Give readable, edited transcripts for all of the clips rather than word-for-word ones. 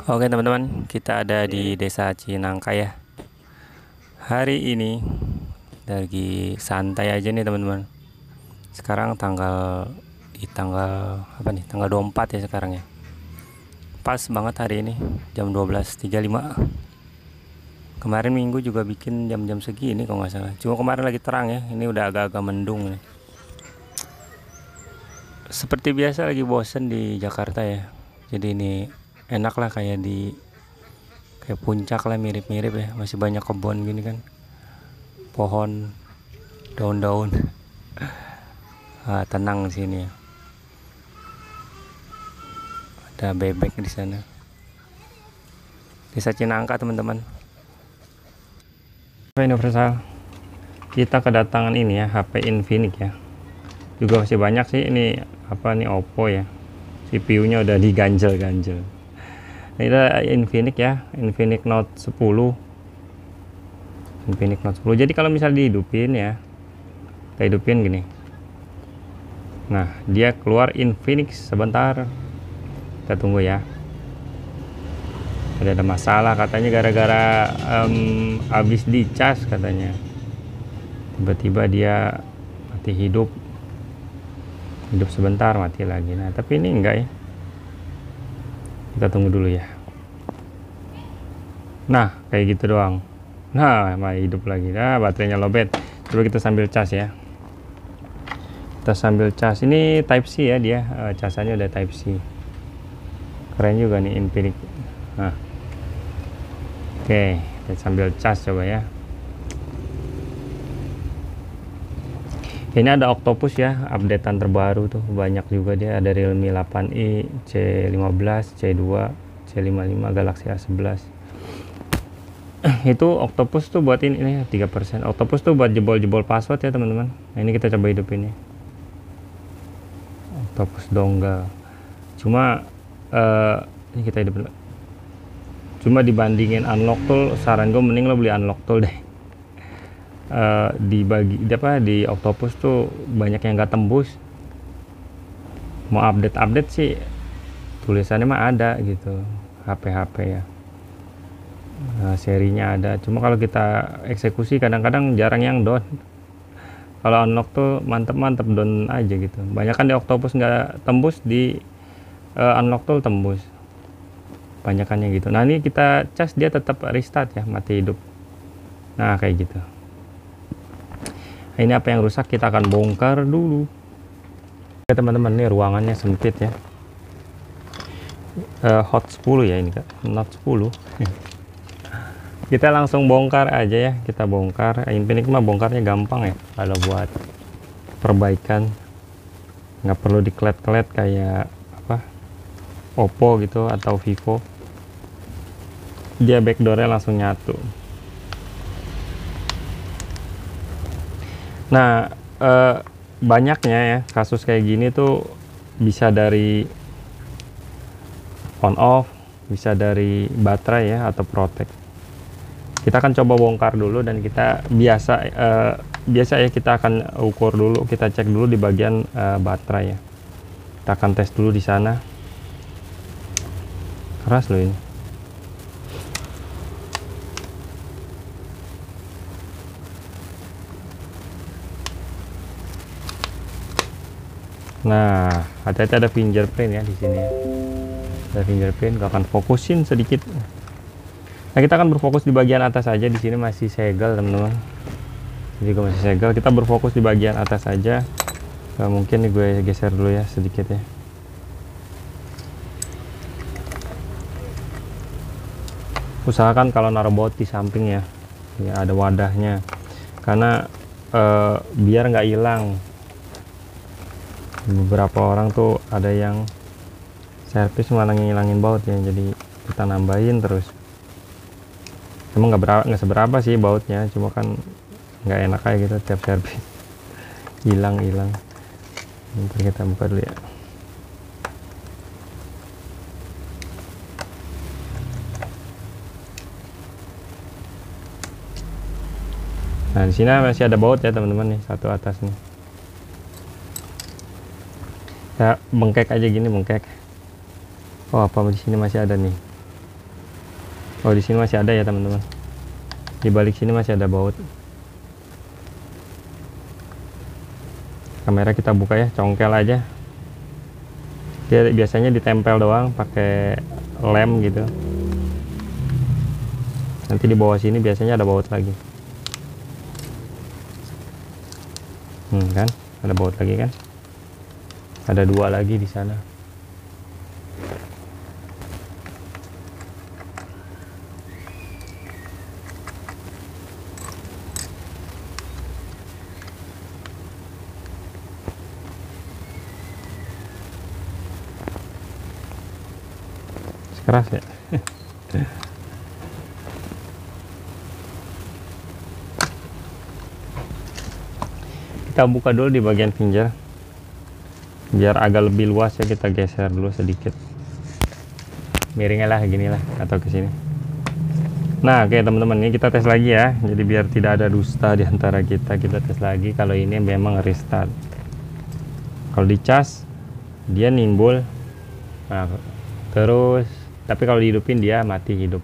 Oke teman-teman, kita ada di Desa Cinangka ya. Hari ini lagi santai aja nih teman-teman. Sekarang tanggal apa nih? Tanggal 24 ya sekarang ya. Pas banget hari ini jam 12.35. Kemarin Minggu juga bikin jam-jam segini kalau nggak salah. Cuma kemarin lagi terang ya. Ini udah agak-agak mendung nih. Seperti biasa lagi bosen di Jakarta ya. Jadi ini enak lah kayak puncak lah, mirip-mirip ya, masih banyak kebun gini kan, pohon, daun-daun. Tenang di sini ya, ada bebek di sana. Desa Cinangka teman-teman. Universal, kita kedatangan ini ya, HP Infinix ya, juga masih banyak sih ini, apa nih, Oppo ya, CPU nya udah diganjel-ganjel. Ini ada Infinix ya, Infinix Note 10. Infinix Note 10. Jadi kalau misal dihidupin ya, kita hidupin gini. Nah, dia keluar Infinix sebentar. Kita tunggu ya. Ada masalah katanya gara-gara habis dicas katanya. Tiba-tiba dia mati hidup. Hidup sebentar mati lagi. Nah, tapi ini enggak ya. Kita tunggu dulu ya. Nah, kayak gitu doang. Nah, malah hidup lagi. Nah, baterainya lowbat. Coba kita sambil cas ya. Kita sambil cas. Ini Type C ya dia. Casannya udah Type C. Keren juga nih Infinix. Nah. Oke, kita sambil cas coba ya. Ini ada Octopus ya, updatean terbaru tuh, banyak juga dia. Ada Realme 8i, C15, C2, C55, Galaxy A11. Itu Octopus tuh buat ini 3%. Octopus tuh buat jebol-jebol password ya teman-teman. Nah, ini kita coba hidupin ya. Octopus donggal. Cuma ini kita hidupin. Cuma dibandingin unlock tool, saran gue mending lo beli unlock tool deh. Di Octopus tuh banyak yang nggak tembus. Mau update sih tulisannya mah ada gitu, HP ya. Serinya ada, cuma kalau kita eksekusi kadang-kadang jarang yang down. Kalau unlock tuh mantep down aja gitu. Banyak kan di Octopus nggak tembus, di unlock tool tembus, banyakannya gitu. Nah, ini kita cas dia tetap restart ya, mati hidup. Nah, kayak gitu. Ini apa yang rusak kita akan bongkar dulu. Oke teman-teman, ini ruangannya sempit ya. Hot 10 ya ini kan, Note 10. Kita langsung bongkar aja ya, kita bongkar. Infinix mah bongkarnya gampang ya, kalau buat perbaikan nggak perlu diklet-klet kayak apa, Oppo gitu atau Vivo. Dia backdoornya langsung nyatu. Nah, banyaknya ya kasus kayak gini tuh bisa dari on off, bisa dari baterai ya atau protect. Kita akan coba bongkar dulu dan kita biasa ya, kita akan ukur dulu, kita cek dulu di bagian baterai ya. Kita akan tes dulu di sana. Keras loh ini. Nah, hati-hati ada fingerprint ya di sini ya. Ada fingerprint, gak akan fokusin sedikit. Nah, kita akan berfokus di bagian atas saja. Di sini masih segel teman-teman. Jadi gue masih segel. Kita berfokus di bagian atas saja. Mungkin nih gue geser dulu ya sedikit ya. Usahakan kalau naruh baut di samping ya, ada wadahnya. Karena biar nggak hilang. Beberapa orang tuh ada yang servis malah ngilangin baut ya, jadi kita nambahin terus. Emang nggak seberapa sih bautnya, cuma kan nggak enak kayak gitu tiap servis hilang. Nanti kita buka dulu ya. Nah, di sini masih ada baut ya teman-teman nih, satu atas nih. Ya, bengkek aja gini, bengkek. Oh, apa di sini masih ada nih. Oh, di sini masih ada ya teman-teman, di balik sini masih ada baut. Kamera kita buka ya, congkel aja. Dia biasanya ditempel doang pakai lem gitu. Nanti di bawah sini biasanya ada baut lagi. Kan ada baut lagi kan, ada 2 lagi di sana. Keras ya. Kita buka dulu di bagian pinggir biar agak lebih luas ya, kita geser dulu sedikit, miringnya lah gini lah atau ke sini. Nah, oke teman-teman, ini kita tes lagi ya, jadi biar tidak ada dusta di antara kita tes lagi. Kalau ini memang restart, kalau dicas dia nimbul, nah terus, tapi kalau dihidupin dia mati hidup.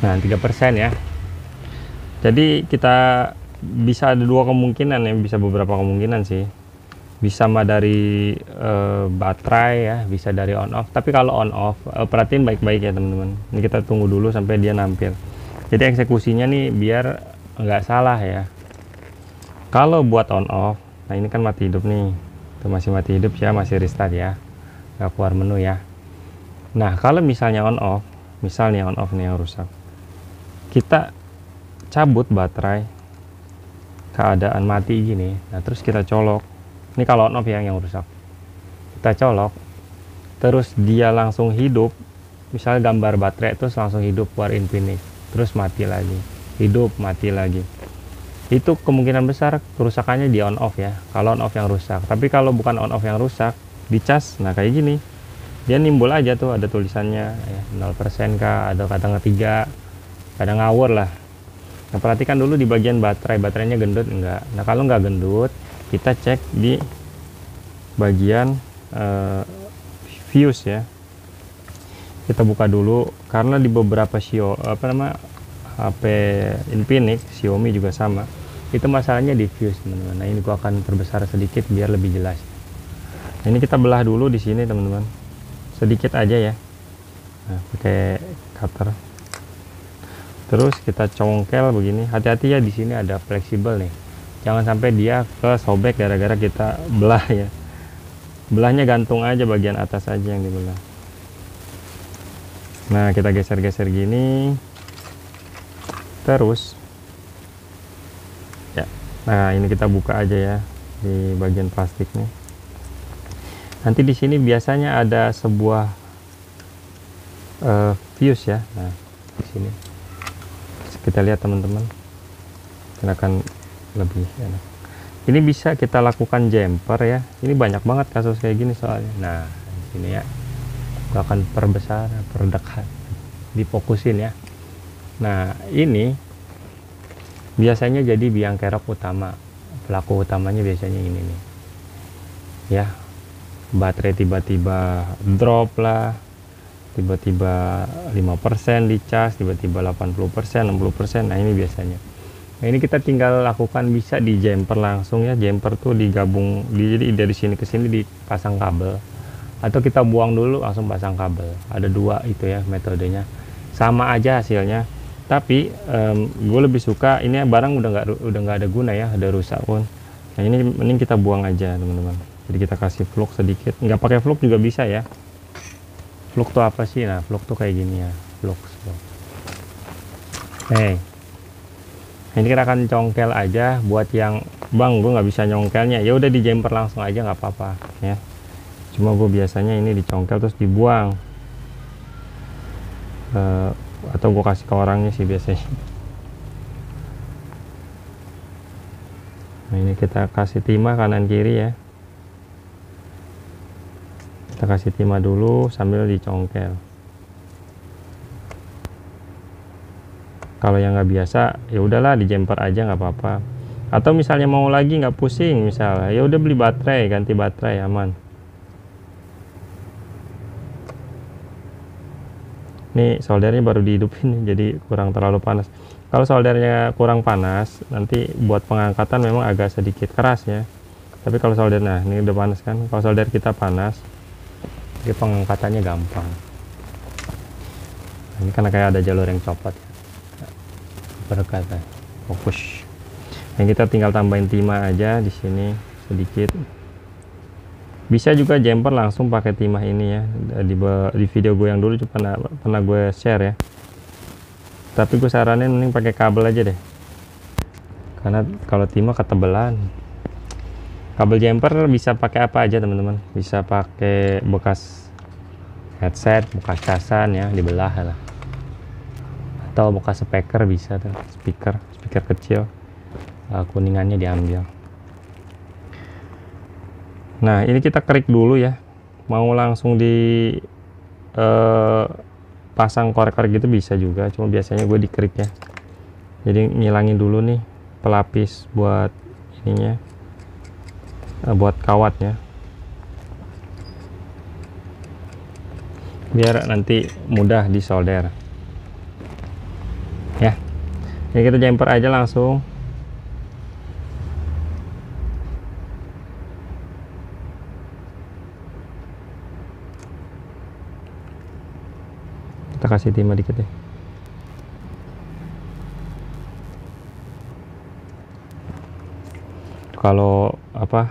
Nah, 3% ya. Jadi kita bisa ada 2 kemungkinan ya, bisa beberapa kemungkinan sih. Bisa mah dari baterai ya, bisa dari on off. Tapi kalau on off, perhatiin baik-baik ya teman-teman. Ini kita tunggu dulu sampai dia nampil. Jadi eksekusinya nih biar nggak salah ya. Kalau buat on off, nah ini kan mati hidup nih. Itu masih mati hidup ya, masih restart ya. Nggak keluar menu ya. Nah, kalau misalnya on off, misalnya on off nih yang rusak, kita cabut baterai keadaan mati gini, nah terus kita colok. Ini kalau on off yang rusak, kita colok terus dia langsung hidup. Misalnya gambar baterai terus langsung hidup, keluar Infinix, terus mati lagi, hidup, mati lagi. Itu kemungkinan besar kerusakannya di on off ya, kalau on off yang rusak. Tapi kalau bukan on off yang rusak, dicas, nah kayak gini, dia nimbul aja tuh, ada tulisannya ya, 0% kah, ada kata ketiga, kadang ngawur lah. Nah, perhatikan dulu di bagian baterainya gendut enggak. Nah, kalau nggak gendut, kita cek di bagian fuse ya. Kita buka dulu, karena di beberapa HP Infinix, Xiaomi juga sama, itu masalahnya di fuse teman-teman. Nah, ini gua akan perbesar sedikit biar lebih jelas. Nah, ini kita belah dulu di sini teman-teman, sedikit aja ya. Nah, pakai cutter. Terus kita congkel begini. Hati-hati ya, di sini ada fleksibel nih. Jangan sampai dia kesobek gara-gara kita belah ya. Belahnya gantung aja bagian atas aja yang dibelah. Nah, kita geser-geser gini. Terus ya. Nah, ini kita buka aja ya di bagian plastiknya. Nanti di sini biasanya ada sebuah fuse ya. Nah, di sini kita lihat teman-teman, akan lebih enak. Ini bisa kita lakukan jumper ya. Ini banyak banget kasus kayak gini soalnya. Nah, di sini ya, gua akan perbesar, perdekat, difokusin ya. Nah, ini biasanya jadi biang kerok utama, pelaku utamanya biasanya ini nih ya. Baterai tiba-tiba drop lah, tiba-tiba 5% dicas, tiba-tiba 80%, 60%. Nah, ini biasanya. Nah, ini kita tinggal lakukan, bisa di jumper langsung ya. Jumper tuh digabung, jadi dari sini ke sini dipasang kabel, atau kita buang dulu langsung pasang kabel. Ada 2 itu ya metodenya, sama aja hasilnya. Tapi gue lebih suka ini, barang udah nggak ada guna ya, ada rusak pun. Nah, ini mending kita buang aja teman-teman. Jadi kita kasih flux sedikit, nggak pakai flux juga bisa ya. Flux tuh apa sih? Nah, flux tuh kayak gini ya, flux. Nah, ini kita akan congkel aja. Buat yang bang, gue nggak bisa nyongkelnya, ya udah di jumper langsung aja, nggak apa-apa ya. Cuma gue biasanya ini dicongkel terus dibuang, atau gue kasih ke orangnya sih biasanya. Nah, ini kita kasih timah kanan kiri ya. Kita kasih timah dulu sambil dicongkel. Kalau yang nggak biasa, ya udahlah di jumper aja, nggak apa-apa. Atau misalnya mau lagi nggak pusing, misalnya ya udah beli baterai, ganti baterai, aman. Nih soldernya baru dihidupin nih, jadi kurang terlalu panas. Kalau soldernya kurang panas, nanti buat pengangkatan memang agak sedikit keras ya. Tapi kalau solder, nah ini udah panas kan. Kalau solder kita panas, jadi pengangkatannya gampang. Nah, ini karena kayak ada jalur yang copot ya. Berkata fokus. Yang kita tinggal tambahin timah aja di sini sedikit. Bisa juga jumper langsung pakai timah ini ya. Di video gue yang dulu pernah gue share ya. Tapi gue saranin mending pakai kabel aja deh. Karena kalau timah ketebelan. Kabel jumper bisa pakai apa aja teman-teman. Bisa pakai bekas headset, bekas casan ya, dibelah lah. Atau bekas speaker bisa tuh, speaker kecil. Kuningannya diambil. Nah ini kita kerik dulu ya. Mau langsung di pasang korek-korek gitu bisa juga, cuma biasanya gue dikerik ya. Jadi ngilangin dulu nih pelapis buat ininya, buat kawatnya, biar nanti mudah disolder ya. Ini kita jumper aja langsung. Kita kasih timah dikit ya. Kalau apa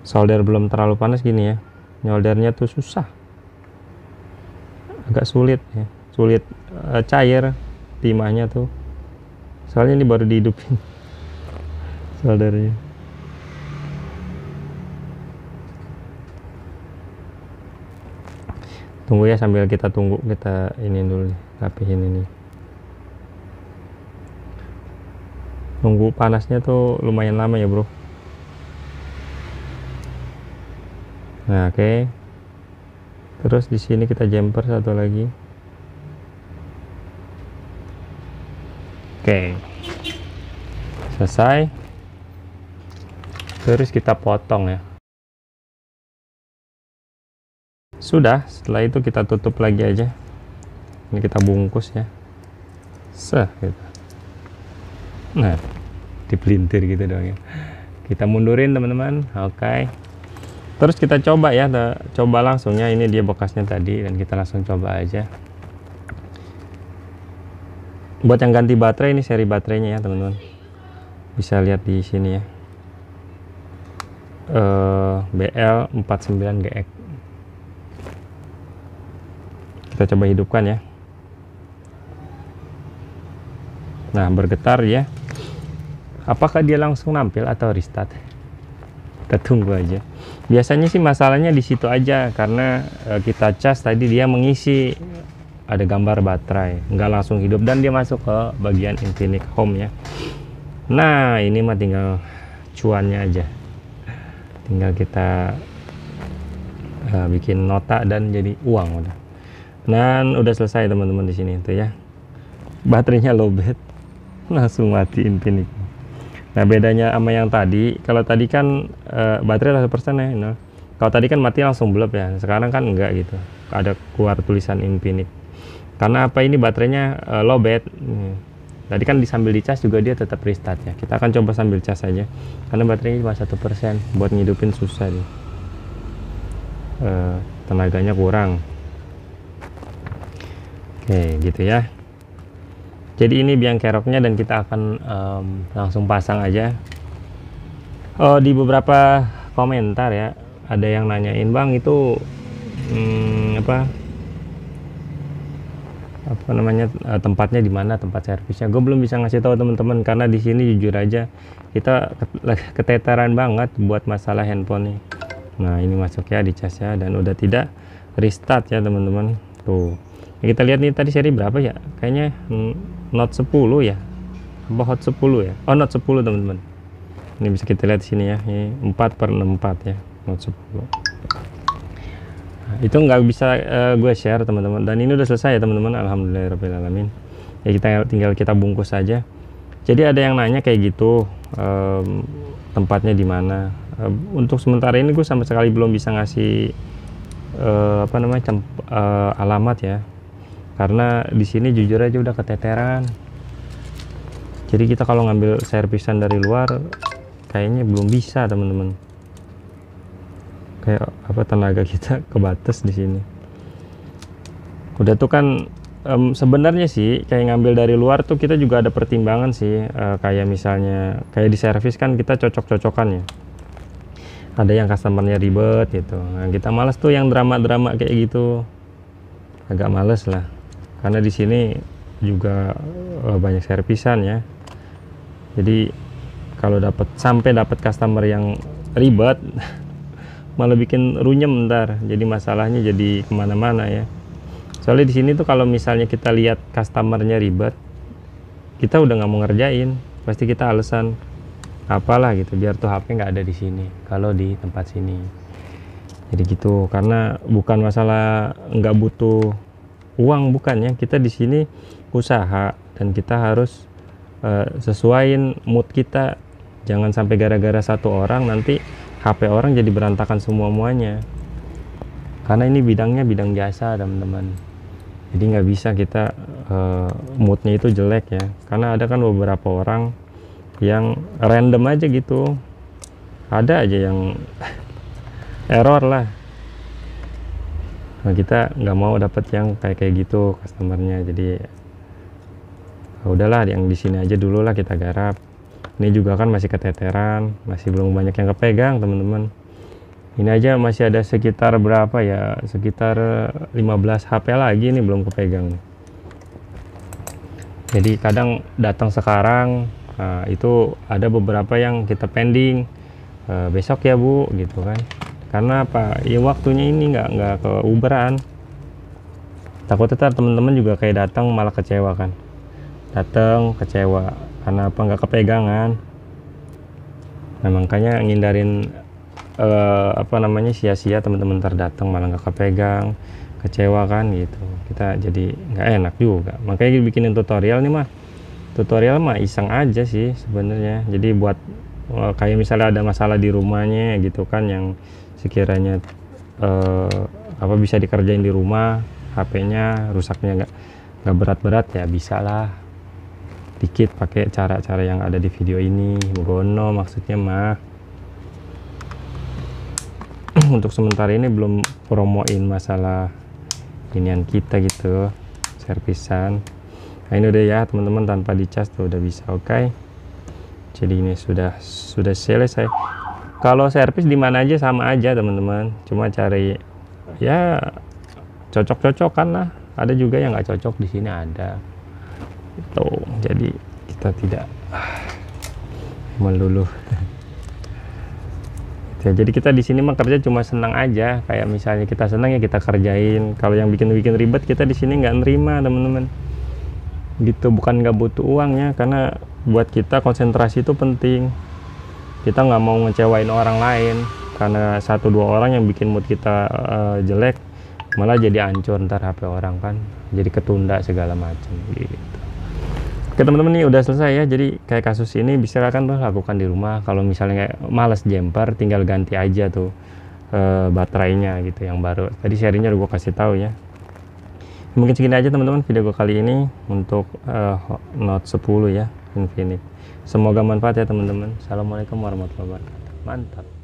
solder belum terlalu panas gini ya, nyoldernya tuh susah, agak sulit ya, sulit cair timahnya tuh, soalnya ini baru dihidupin soldernya. Tunggu ya, sambil kita tunggu, kita ini dulu nih, rapihin ini. Nunggu panasnya tuh lumayan lama ya bro. Nah oke. Terus di sini kita jumper satu lagi. Oke. Selesai. Terus kita potong ya. Sudah, setelah itu kita tutup lagi aja. Ini kita bungkus ya. Gitu. Nah, dipelintir gitu dong ya. Kita mundurin teman-teman. Oke. Terus kita coba ya, coba langsungnya. Ini dia bekasnya tadi dan kita langsung coba aja. Buat yang ganti baterai, ini seri baterainya ya teman-teman. Bisa lihat di sini ya. BL49GX. Kita coba hidupkan ya. Nah, bergetar ya. Apakah dia langsung nampil atau restart? Kita tunggu aja. Biasanya sih masalahnya di situ aja, karena kita cas tadi dia mengisi, ada gambar baterai, nggak langsung hidup dan dia masuk ke bagian Infinix Home ya. Nah ini mah tinggal cuannya aja, tinggal kita bikin nota dan jadi uang udah. Dan udah selesai teman-teman di sini tuh ya. Baterainya lowbat, langsung mati Infinix. Nah bedanya sama yang tadi, kalau tadi kan baterai 100% ya. Nah, kalau tadi kan mati langsung blok ya, sekarang kan enggak gitu, ada keluar tulisan Infinix. Karena apa, ini baterainya lowbat. Tadi kan disambil dicas juga dia tetap restart ya. Kita akan coba sambil cas aja, karena baterainya cuma 1%, buat ngidupin susah nih. Tenaganya kurang. Oke gitu ya. Jadi ini biang keroknya dan kita akan langsung pasang aja. Di beberapa komentar ya, ada yang nanyain, bang itu apa namanya, tempatnya di mana, tempat servisnya. Gue belum bisa ngasih tahu teman-teman, karena di sini jujur aja kita keteteran banget buat masalah handphone nih. Nah ini masuk ya di cas ya, dan udah tidak restart ya teman-teman. Tuh kita lihat nih tadi seri berapa ya, kayaknya Note 10 ya, apa Hot 10 ya. Oh Note 10 teman-teman, ini bisa kita lihat di sini ya, ini 4/64 ya, Note 10. Nah, itu nggak bisa gue share teman-teman, dan ini udah selesai ya teman-teman, alhamdulillahirobbilalamin ya. Kita tinggal kita bungkus saja. Jadi ada yang nanya kayak gitu, tempatnya di mana. Untuk sementara ini gue sama sekali belum bisa ngasih alamat ya. karena di sini jujur aja udah keteteran. Jadi kita kalau ngambil servisan dari luar kayaknya belum bisa teman-teman, kayak apa, tenaga kita kebatas di sini. Udah tuh kan sebenarnya sih kayak ngambil dari luar tuh kita juga ada pertimbangan sih, kayak misalnya kayak di servis kan kita cocok-cocokan ya, ada yang customernya ribet gitu. Nah, kita males tuh yang drama-drama kayak gitu, agak males lah, karena di sini juga banyak servisan ya. Jadi kalau sampai dapat customer yang ribet malah bikin runyem ntar, jadi masalahnya jadi kemana-mana ya. Soalnya di sini tuh kalau misalnya kita lihat customernya ribet, kita udah nggak mau ngerjain, pasti kita alasan apalah gitu biar tuh HP nggak ada di sini kalau di tempat sini. Jadi gitu, karena bukan masalah nggak butuh uang, bukan ya, kita di sini usaha dan kita harus sesuaiin mood kita. Jangan sampai gara-gara satu orang nanti HP orang jadi berantakan semuanya, karena ini bidangnya bidang jasa teman-teman. Jadi nggak bisa kita moodnya itu jelek ya, karena ada kan beberapa orang yang random aja gitu, ada aja yang error lah. Nah, kita nggak mau dapet yang kayak gitu customernya. Jadi udahlah, yang di sini aja dulu lah kita garap. Ini juga kan masih keteteran, masih belum banyak yang kepegang teman-teman. Ini aja masih ada sekitar berapa ya, sekitar 15 HP lagi nih belum kepegang. Jadi kadang datang sekarang, itu ada beberapa yang kita pending, besok ya Bu gitu kan. Karena apa ya, waktunya ini nggak keuberan. Takutnya teman-teman juga kayak datang malah kecewa kan, datang kecewa karena apa, nggak kepegangan. Nah makanya ngindarin apa namanya, sia-sia teman-teman terdatang malah nggak kepegang, kecewa kan gitu, kita jadi nggak enak juga. Makanya bikinin tutorial nih mah, tutorial mah iseng aja sih sebenarnya. Jadi buat kayak misalnya ada masalah di rumahnya gitu kan, yang sekiranya apa bisa dikerjain di rumah, HP-nya rusaknya nggak berat-berat ya, bisa lah dikit pakai cara-cara yang ada di video ini. Gono maksudnya mah. Untuk sementara ini belum promoin masalah inian kita gitu, servisan. Nah ini udah ya teman-teman, tanpa dicas tuh udah bisa. Oke. Jadi ini sudah selesai. Kalau servis di mana aja sama aja teman-teman, cuma cari ya cocok-cocokan lah. Ada juga yang nggak cocok, di sini ada. Tuh, jadi kita tidak melulu. Ya, jadi kita di sini mah kerja cuma senang aja, kayak misalnya kita senang ya kita kerjain. Kalau yang bikin ribet kita di sini nggak nerima teman-teman. Gitu, bukan nggak butuh uangnya, karena buat kita konsentrasi itu penting. Kita nggak mau ngecewain orang lain, karena 1-2 orang yang bikin mood kita jelek, malah jadi hancur ntar HP orang kan, jadi ketunda segala macam gitu. Oke teman-teman, nih udah selesai ya. Jadi kayak kasus ini bisa kan tuh lakukan di rumah. Kalau misalnya kayak males jumper, tinggal ganti aja tuh baterainya gitu yang baru. Tadi sharingnya udah gue kasih tahu ya. Mungkin segini aja teman-teman video gue kali ini untuk Note 10 ya, Infinix. Semoga manfaat ya teman-teman. Assalamualaikum warahmatullahi wabarakatuh. Mantap.